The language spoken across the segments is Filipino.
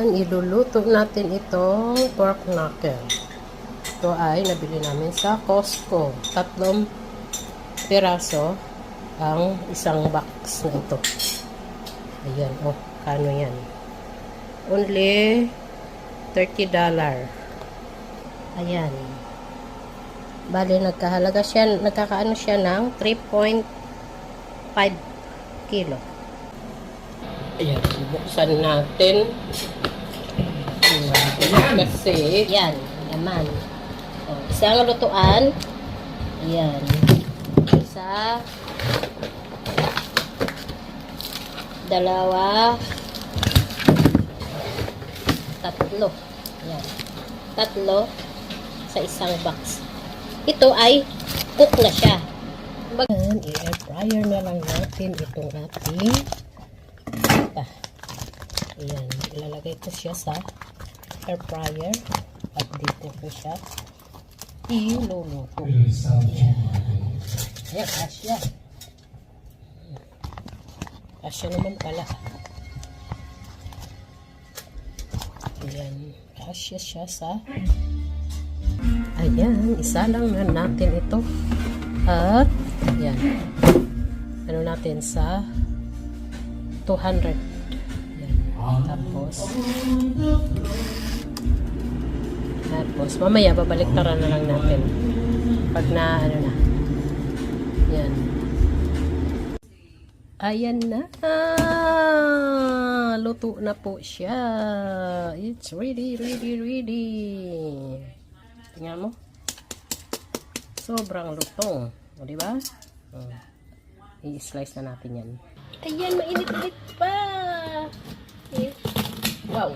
Ayan, iluluto natin itong pork knuckle. Ito ay nabili namin sa Costco. 3 piraso ang isang box na ito. Ayan, oh, kano yan? Only $30. Ayan. Bali, nagkakaano siya ng 3.5 kilo. Ayan, buksan natin. Kasi, yan, yaman. O, isang lutuan. Ayan. Isa. Dalawa. Tatlo. Ayan. Tatlo sa isang box. Ito ay cook na siya. I-air fryer na lang natin itong ating ayan, ilalagay ko siya sa air fryer at dito ko siya iluluto. Ayan, kasya naman pala. Ayan, kasya siya sa ayan, isa lang na natin ito at ayan, ano natin sa 200. Tapos mamaya babaliktaran na lang natin pag na ano na. Yan. Ayan na. Luto na po siya. It's ready. Tingnan mo. Sobrang lutong. O, diba? I-slice na natin yan. Ayan, mainit-init pa. Wow.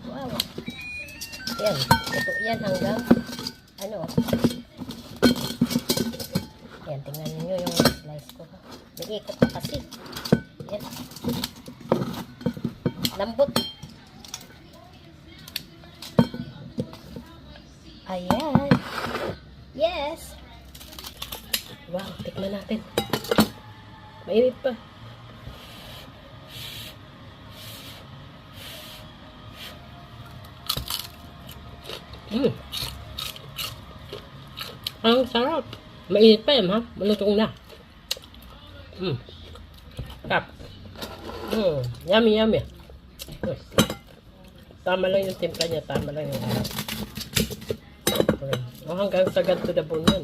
Wow. Yan. Ito yan hanggang ano. Yan, tingnan niyo yung slice ko. Nag-ikot pa kasi. Yan. Lambot. Ayan. Yes. Wow, tikman natin. Mainit pa. Ang sarap. Mainit pa yan, ha? Malutong na. Sarap. Yummy. Tama lang yung timpla niya. Tama lang yung hanggang sa ganito na bone yan.